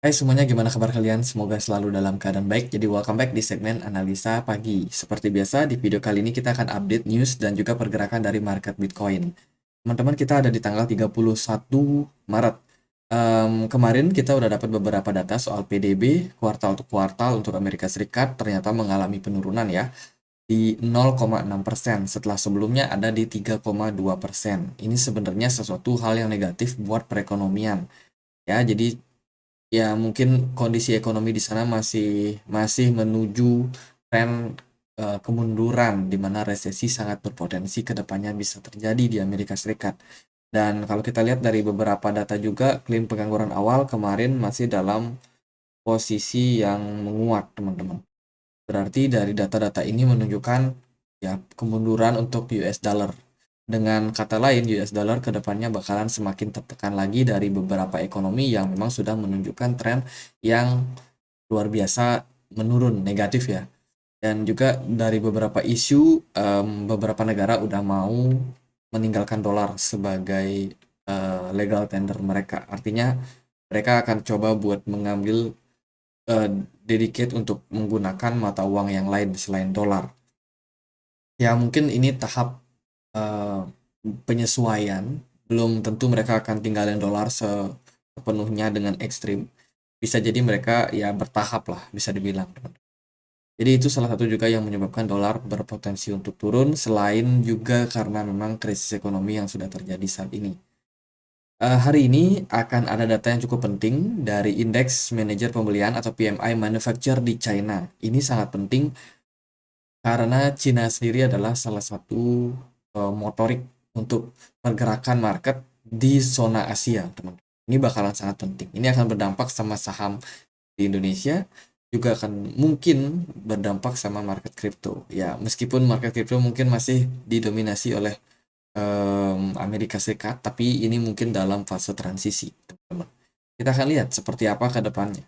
Hai semuanya, gimana kabar kalian? Semoga selalu dalam keadaan baik. Jadi welcome back di segmen analisa pagi. Seperti biasa, di video kali ini kita akan update news dan juga pergerakan dari market Bitcoin. Teman-teman, kita ada di tanggal 31 Maret. Kemarin kita udah dapat beberapa data soal PDB kuartal untuk kuartal untuk Amerika Serikat ternyata mengalami penurunan ya di 0,6% setelah sebelumnya ada di 3,2%. Ini sebenarnya sesuatu hal yang negatif buat perekonomian. Ya, jadi ya mungkin kondisi ekonomi di sana masih masih menuju tren kemunduran di mana resesi sangat berpotensi ke depannya bisa terjadi di Amerika Serikat. Dan kalau kita lihat dari beberapa data juga, klaim pengangguran awal kemarin masih dalam posisi yang menguat, teman-teman. Berarti dari data-data ini menunjukkan ya kemunduran untuk US dollar. Dengan kata lain, US dollar ke depannya bakalan semakin tertekan lagi dari beberapa ekonomi yang memang sudah menunjukkan tren yang luar biasa menurun negatif ya. Dan juga dari beberapa isu, beberapa negara udah mau meninggalkan dolar sebagai legal tender mereka. Artinya mereka akan coba buat mengambil dedicate untuk menggunakan mata uang yang lain selain dolar. Ya mungkin ini tahap eh, penyesuaian, belum tentu mereka akan tinggalin dolar sepenuhnya dengan ekstrim. Bisa jadi mereka ya bertahap lah, bisa dibilang. Jadi itu salah satu juga yang menyebabkan dolar berpotensi untuk turun, selain juga karena memang krisis ekonomi yang sudah terjadi saat ini. Hari ini akan ada data yang cukup penting dari Indeks Manajer Pembelian atau PMI Manufacture di China. Ini sangat penting karena Cina sendiri adalah salah satu motorik untuk pergerakan market di zona Asia, teman-teman. Ini bakalan sangat penting. Ini akan berdampak sama saham di Indonesia, juga akan mungkin berdampak sama market kripto. Ya, meskipun market kripto mungkin masih didominasi oleh Amerika Serikat, tapi ini mungkin dalam fase transisi, teman-teman. Kita akan lihat seperti apa ke depannya.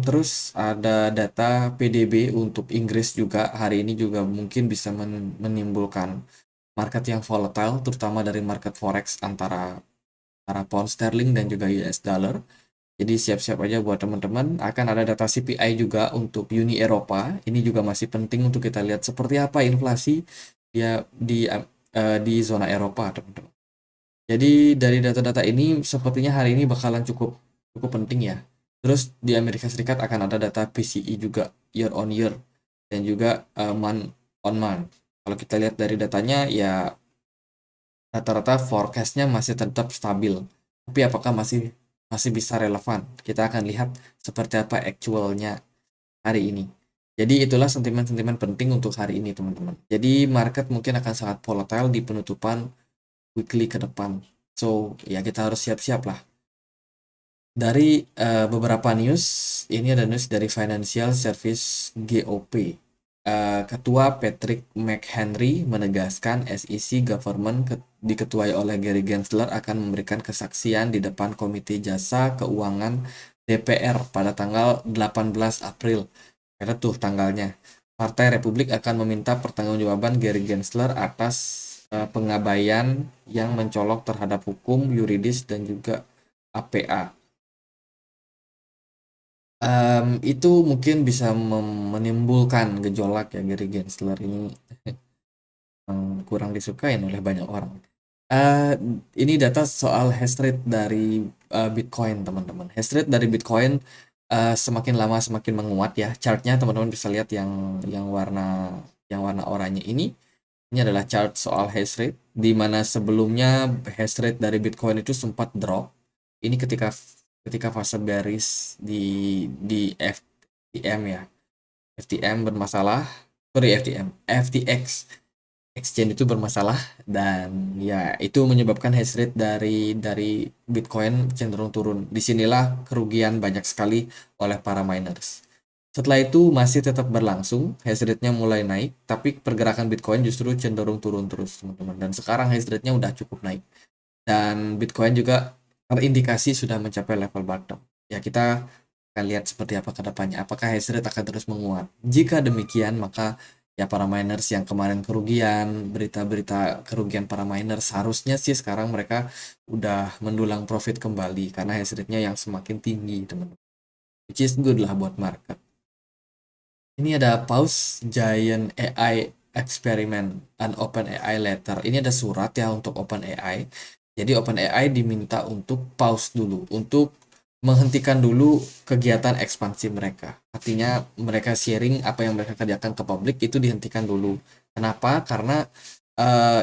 Terus ada data PDB untuk Inggris juga hari ini juga mungkin bisa menimbulkan market yang volatile, terutama dari market forex antara pound sterling dan juga US dollar. Jadi siap-siap aja buat teman-teman. Akan ada data CPI juga untuk Uni Eropa. Ini juga masih penting untuk kita lihat seperti apa inflasi dia di zona Eropa, teman-teman. Jadi dari data-data ini sepertinya hari ini bakalan cukup cukup penting ya. Terus di Amerika Serikat akan ada data PCE juga year on year dan juga month on month. Kalau kita lihat dari datanya ya rata-rata forecastnya masih tetap stabil. Tapi apakah masih masih bisa relevan? Kita akan lihat seperti apa actualnya hari ini. Jadi itulah sentimen-sentimen penting untuk hari ini, teman-teman. Jadi market mungkin akan sangat volatile di penutupan weekly ke depan. So, ya kita harus siap-siap lah. Dari beberapa news, ini ada news dari Financial Service GOP. Ketua Patrick McHenry menegaskan SEC Government diketuai oleh Gary Gensler akan memberikan kesaksian di depan Komite Jasa Keuangan DPR pada tanggal 18 April. Karena tuh tanggalnya. Partai Republik akan meminta pertanggungjawaban Gary Gensler atas pengabaian yang mencolok terhadap hukum, yuridis, dan juga APA. Itu mungkin bisa menimbulkan gejolak ya, Gary Gensler ini kurang disukain oleh banyak orang. Eh, ini data soal hash rate dari Bitcoin, teman-teman. Hash rate dari Bitcoin semakin lama semakin menguat ya. Chartnya teman-teman bisa lihat yang warna oranye ini. Ini adalah chart soal hash rate, di mana sebelumnya hash rate dari Bitcoin itu sempat drop. Ini ketika ketika fase bearish di FTM ya. FTM bermasalah, sorry FTM, FTX exchange itu bermasalah, dan ya itu menyebabkan hash rate dari Bitcoin cenderung turun. Disinilah kerugian banyak sekali oleh para miners. Setelah itu masih tetap berlangsung, hash rate-nya mulai naik, tapi pergerakan Bitcoin justru cenderung turun terus, teman-teman. Dan sekarang hash rate-nya udah cukup naik. Dan Bitcoin juga terindikasi sudah mencapai level bottom. Ya, kita akan lihat seperti apa ke depannya. Apakah hash rate akan terus menguat? Jika demikian, maka ya para miners yang kemarin kerugian, berita-berita kerugian para miners, harusnya sih sekarang mereka udah mendulang profit kembali karena hash rate-nya yang semakin tinggi, teman-teman. Which is good lah buat market. Ini ada pause Giant AI Experiment and OpenAI Letter. Ini ada surat ya untuk OpenAI. Jadi OpenAI diminta untuk pause dulu, untuk menghentikan dulu kegiatan ekspansi mereka. Artinya mereka sharing apa yang mereka kerjakan ke publik itu dihentikan dulu. Kenapa? Karena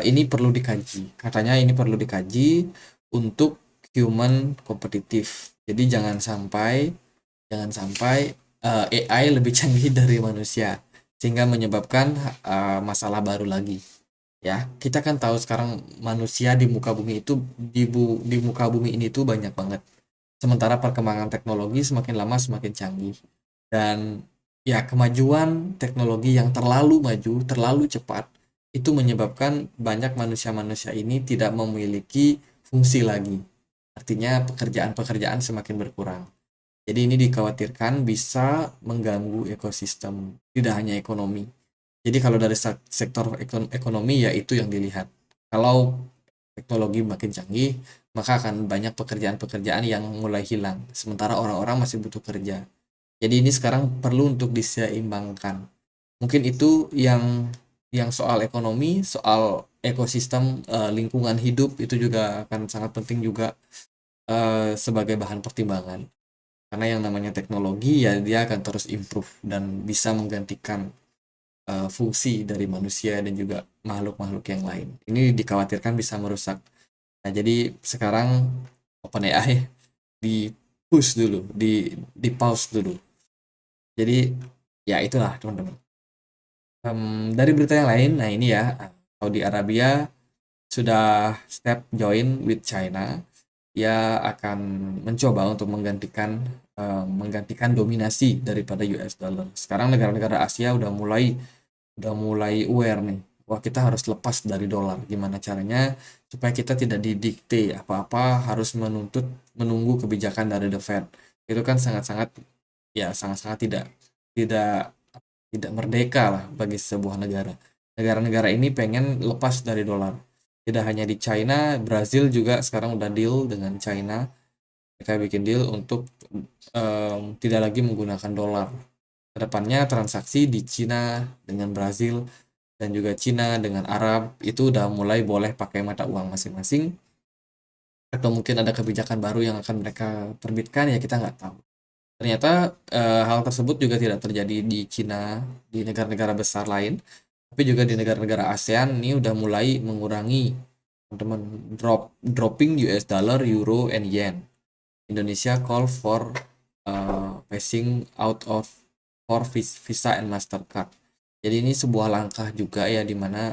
ini perlu dikaji. Katanya ini perlu dikaji untuk human kompetitif. Jadi jangan sampai AI lebih canggih dari manusia sehingga menyebabkan masalah baru lagi. Ya, kita kan tahu sekarang manusia di muka bumi itu di muka bumi ini tuh banyak banget. Sementara perkembangan teknologi semakin lama semakin canggih. Dan ya kemajuan teknologi yang terlalu maju, terlalu cepat itu menyebabkan banyak manusia-manusia ini tidak memiliki fungsi lagi. Artinya pekerjaan-pekerjaan semakin berkurang. Jadi ini dikhawatirkan bisa mengganggu ekosistem, tidak hanya ekonomi. Jadi kalau dari sektor ekonomi ya itu yang dilihat. Kalau teknologi makin canggih, maka akan banyak pekerjaan-pekerjaan yang mulai hilang. Sementara orang-orang masih butuh kerja. Jadi ini sekarang perlu untuk diseimbangkan. Mungkin itu yang soal ekonomi, soal ekosistem, lingkungan hidup itu juga akan sangat penting juga sebagai bahan pertimbangan. Karena yang namanya teknologi ya dia akan terus improve dan bisa menggantikan fungsi dari manusia dan juga makhluk-makhluk yang lain. Ini dikhawatirkan bisa merusak. Nah, jadi sekarang OpenAI di push dulu, di pause dulu. Jadi ya itulah teman-teman. Dari berita yang lain, nah ini ya Saudi Arabia sudah step join with China. Ia akan mencoba untuk menggantikan dominasi daripada US dollar. Sekarang negara-negara Asia udah mulai aware nih. Wah, kita harus lepas dari dolar. Gimana caranya supaya kita tidak didikte apa-apa harus menunggu kebijakan dari The Fed. Itu kan sangat-sangat tidak tidak tidak merdeka lah bagi sebuah negara. Negara-negara ini pengen lepas dari dolar. Tidak hanya di China, Brazil juga sekarang udah deal dengan China. Mereka bikin deal untuk tidak lagi menggunakan dolar. Kedepannya transaksi di Cina dengan Brazil dan juga Cina dengan Arab itu udah mulai boleh pakai mata uang masing-masing. Atau mungkin ada kebijakan baru yang akan mereka terbitkan ya kita nggak tahu. Ternyata hal tersebut juga tidak terjadi di Cina, di negara-negara besar lain, tapi juga di negara-negara ASEAN ini udah mulai mengurangi teman-teman dropping US dollar, euro, and yen. Indonesia call for phasing out of for Visa and Mastercard. Jadi ini sebuah langkah juga ya di mana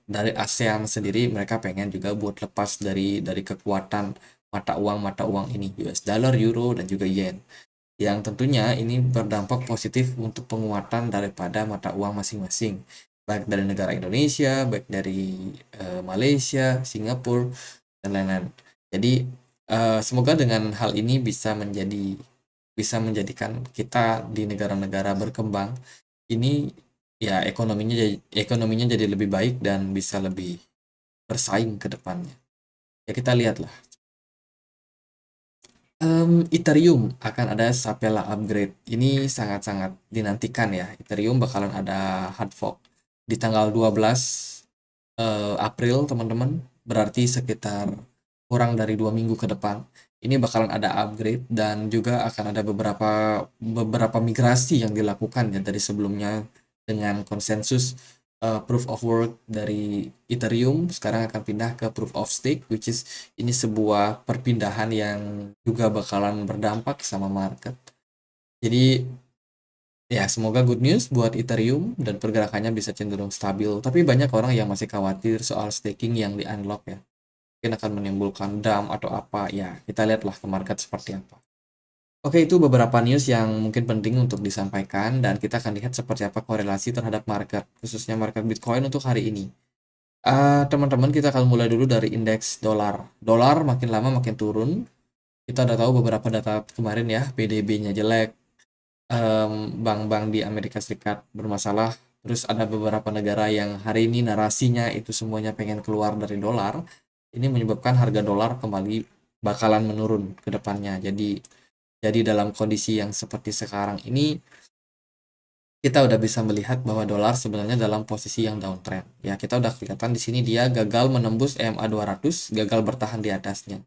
dari ASEAN sendiri mereka pengen juga buat lepas dari kekuatan mata uang ini US dollar, euro, dan juga yen. Yang tentunya ini berdampak positif untuk penguatan daripada mata uang masing-masing. Baik dari negara Indonesia, baik dari Malaysia, Singapura, dan lain-lain. Jadi semoga dengan hal ini bisa menjadikan kita di negara-negara berkembang ini ya ekonominya jadi lebih baik dan bisa lebih bersaing ke depannya. Ya kita lihatlah. Ethereum akan ada Sapela upgrade. Ini sangat-sangat dinantikan ya. Ethereum bakalan ada hard fork di tanggal 12 April, teman-teman. Berarti sekitar kurang dari 2 minggu ke depan. Ini bakalan ada upgrade dan juga akan ada beberapa migrasi yang dilakukan ya dari sebelumnya dengan konsensus proof of work dari Ethereum sekarang akan pindah ke proof of stake, which is ini sebuah perpindahan yang juga bakalan berdampak sama market. Jadi ya semoga good news buat Ethereum dan pergerakannya bisa cenderung stabil. Tapi banyak orang yang masih khawatir soal staking yang di unlock ya. Mungkin akan menimbulkan dump atau apa ya. Kita lihatlah ke market seperti apa. Oke, itu beberapa news yang mungkin penting untuk disampaikan dan kita akan lihat seperti apa korelasi terhadap market, khususnya market Bitcoin untuk hari ini. Teman-teman, kita akan mulai dulu dari indeks dolar. Dolar makin lama makin turun. Kita udah tahu beberapa data kemarin ya, PDB-nya jelek, bank-bank di Amerika Serikat bermasalah, terus ada beberapa negara yang hari ini narasinya itu semuanya pengen keluar dari dolar, ini menyebabkan harga dolar kembali bakalan menurun ke depannya. Jadi dalam kondisi yang seperti sekarang ini, kita udah bisa melihat bahwa dolar sebenarnya dalam posisi yang downtrend. Ya, kita udah kelihatan di sini dia gagal menembus EMA 200, gagal bertahan di atasnya.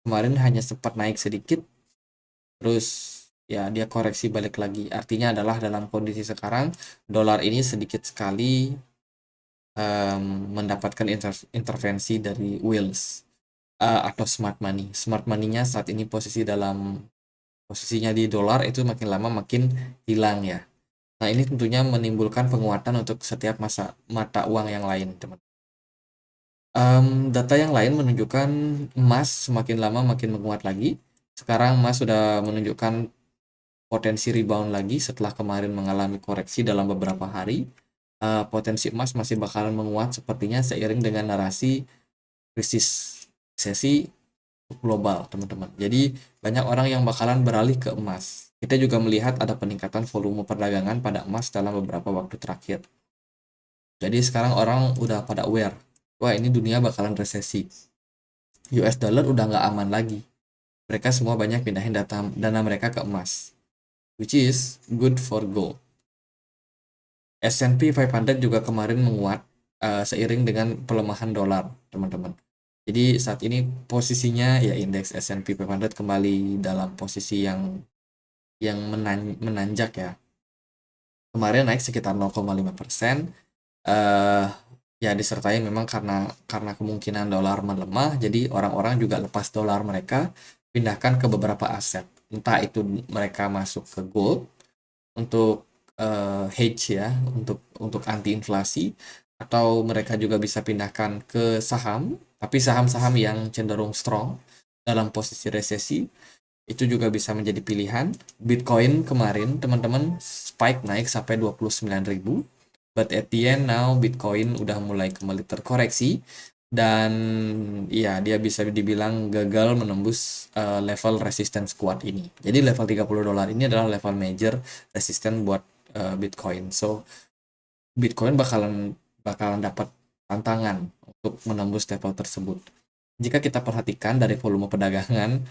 Kemarin hanya sempat naik sedikit, terus ya dia koreksi balik lagi. Artinya adalah dalam kondisi sekarang, dolar ini sedikit sekali mendapatkan intervensi dari whales atau smart money. Smart money-nya saat ini posisinya di dolar itu makin lama makin hilang ya. Nah, ini tentunya menimbulkan penguatan untuk setiap mata uang yang lain, teman. Data yang lain menunjukkan emas semakin lama makin menguat lagi. Sekarang emas sudah menunjukkan potensi rebound lagi setelah kemarin mengalami koreksi dalam beberapa hari. Potensi emas masih bakalan menguat sepertinya seiring dengan narasi krisis resesi global, teman-teman. Jadi banyak orang yang bakalan beralih ke emas. Kita juga melihat ada peningkatan volume perdagangan pada emas dalam beberapa waktu terakhir. Jadi sekarang orang udah pada aware, wah ini dunia bakalan resesi. US dollar udah nggak aman lagi. Mereka semua banyak pindahin dana mereka ke emas, which is good for gold. S&P 500 juga kemarin menguat seiring dengan pelemahan dolar, teman-teman. Jadi saat ini posisinya ya indeks S&P 500 kembali dalam posisi yang menanjak ya. Kemarin naik sekitar 0,5%. Ya disertai memang karena kemungkinan dolar melemah, jadi orang-orang juga lepas dolar mereka, pindahkan ke beberapa aset. Entah itu mereka masuk ke gold untuk hedge ya, untuk anti inflasi, atau mereka juga bisa pindahkan ke saham, tapi saham-saham yang cenderung strong dalam posisi resesi itu juga bisa menjadi pilihan. Bitcoin kemarin teman-teman spike naik sampai 29.000, but at the end now Bitcoin udah mulai kembali terkoreksi dan ya dia bisa dibilang gagal menembus level resistance kuat ini. Jadi level $30 ini adalah level major resistance buat Bitcoin. So Bitcoin bakalan dapat tantangan untuk menembus level tersebut. Jika kita perhatikan dari volume perdagangan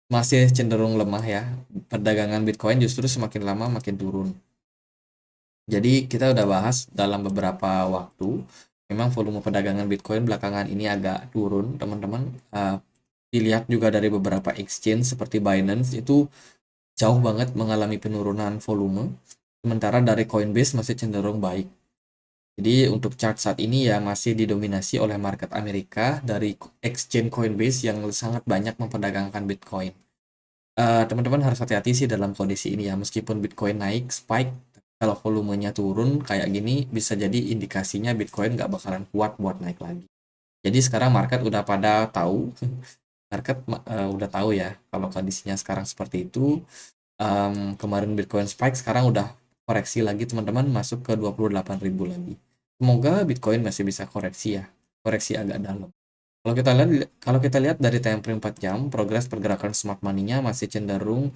masih cenderung lemah ya. Perdagangan Bitcoin justru semakin lama makin turun. Jadi kita udah bahas dalam beberapa waktu, memang volume perdagangan Bitcoin belakangan ini agak turun, teman-teman. Dilihat juga dari beberapa exchange seperti Binance itu jauh banget mengalami penurunan volume, sementara dari Coinbase masih cenderung baik. Jadi untuk chart saat ini ya masih didominasi oleh market Amerika dari exchange Coinbase yang sangat banyak memperdagangkan Bitcoin. Teman-teman harus hati-hati sih dalam kondisi ini ya, meskipun Bitcoin naik, spike, kalau volumenya turun kayak gini, bisa jadi indikasinya Bitcoin nggak bakalan kuat buat naik lagi. Jadi sekarang market udah pada tahu, market udah tahu ya, kalau kondisinya sekarang seperti itu. Kemarin Bitcoin spike, sekarang udah koreksi lagi teman-teman, masuk ke 28.000 lagi. Semoga Bitcoin masih bisa koreksi ya, koreksi agak dalam. Kalau kita lihat dari time frame 4 jam, progres pergerakan smart money-nya masih cenderung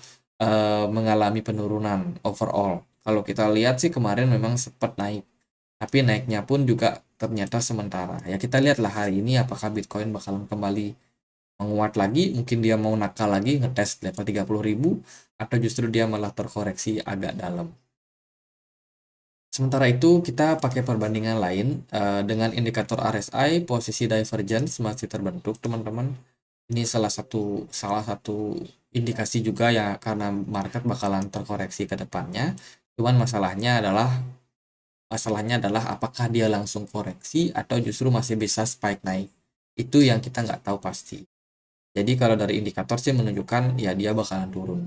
mengalami penurunan overall. Kalau kita lihat sih kemarin memang sempat naik, tapi naiknya pun juga ternyata sementara. Ya kita lihatlah hari ini apakah Bitcoin bakalan kembali menguat lagi, mungkin dia mau nakal lagi ngetes level 30.000 atau justru dia malah terkoreksi agak dalam. Sementara itu, kita pakai perbandingan lain dengan indikator RSI, posisi divergence masih terbentuk, teman-teman. Ini salah satu indikasi juga ya karena market bakalan terkoreksi ke depannya. Cuman masalahnya adalah apakah dia langsung koreksi atau justru masih bisa spike naik. Itu yang kita nggak tahu pasti. Jadi kalau dari indikator sih menunjukkan ya dia bakalan turun.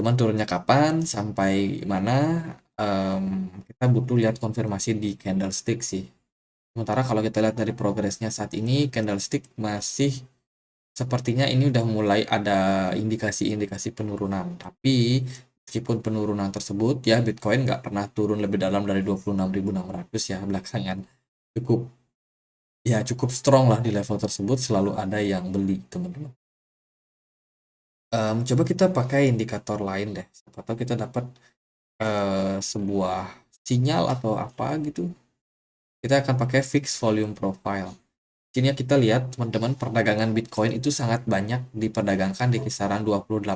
Cuman turunnya kapan, sampai mana, kita butuh lihat konfirmasi di candlestick sih. Sementara kalau kita lihat dari progresnya saat ini, candlestick masih sepertinya ini udah mulai ada indikasi-indikasi penurunan. Tapi meskipun penurunan tersebut ya Bitcoin nggak pernah turun lebih dalam dari 26.600 ya belakangan. Cukup cukup strong lah di level tersebut, selalu ada yang beli, teman-teman. Coba kita pakai indikator lain deh. Siapa tahu kita dapat sebuah sinyal atau apa gitu, kita akan pakai fixed volume profile. Sini kita lihat teman-teman, perdagangan Bitcoin itu sangat banyak diperdagangkan di kisaran 28.000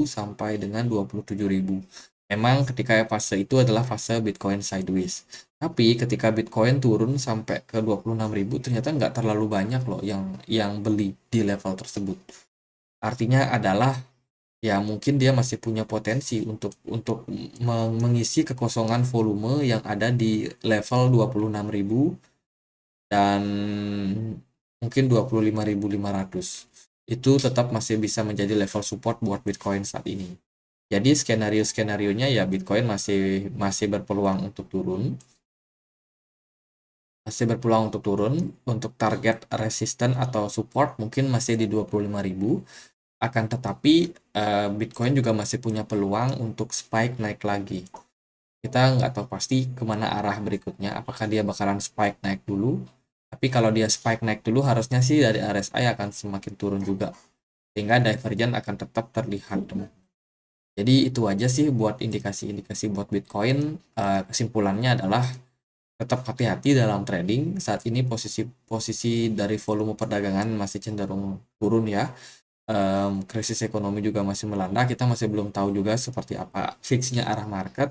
sampai dengan 27.000. Memang ketika fase itu adalah fase Bitcoin sideways. Tapi ketika Bitcoin turun sampai ke 26.000 ternyata nggak terlalu banyak loh yang beli di level tersebut. Artinya adalah ya mungkin dia masih punya potensi untuk mengisi kekosongan volume yang ada di level 26.000 dan mungkin 25.500. Itu tetap masih bisa menjadi level support buat Bitcoin saat ini. Jadi skenario-skenarionya ya Bitcoin masih masih berpeluang untuk turun. Masih berpeluang untuk turun. Untuk target resisten atau support mungkin masih di 25.000. Akan tetapi Bitcoin juga masih punya peluang untuk spike naik lagi. Kita nggak tahu pasti kemana arah berikutnya. Apakah dia bakalan spike naik dulu? Tapi kalau dia spike naik dulu, harusnya sih dari RSI akan semakin turun juga. Sehingga divergen akan tetap terlihat. Jadi itu aja sih buat indikasi-indikasi buat Bitcoin. Kesimpulannya adalah tetap hati-hati dalam trading. Saat ini posisi dari volume perdagangan masih cenderung turun ya. Krisis ekonomi juga masih melanda, kita masih belum tahu juga seperti apa fixnya arah market.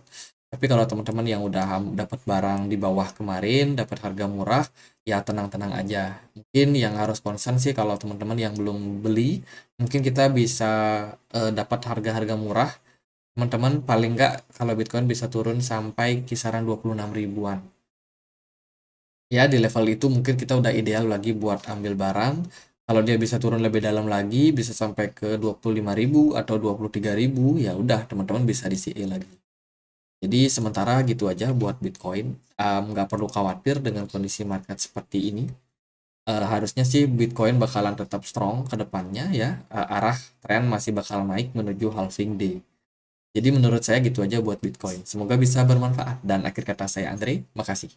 Tapi kalau teman-teman yang udah dapat barang di bawah kemarin, dapat harga murah, ya tenang-tenang aja. Mungkin yang harus concern sih kalau teman-teman yang belum beli, mungkin kita bisa dapat harga-harga murah. Teman-teman paling nggak kalau Bitcoin bisa turun sampai kisaran 26 ribuan. Ya, di level itu mungkin kita udah ideal lagi buat ambil barang. Kalau dia bisa turun lebih dalam lagi, bisa sampai ke 25.000 atau 23.000, ya udah teman-teman bisa di CA lagi. Jadi sementara gitu aja buat Bitcoin. Nggak perlu khawatir dengan kondisi market seperti ini. Harusnya sih Bitcoin bakalan tetap strong ke depannya ya. Arah tren masih bakal naik menuju halving day. Jadi menurut saya gitu aja buat Bitcoin. Semoga bisa bermanfaat. Dan akhir kata saya Andre, makasih.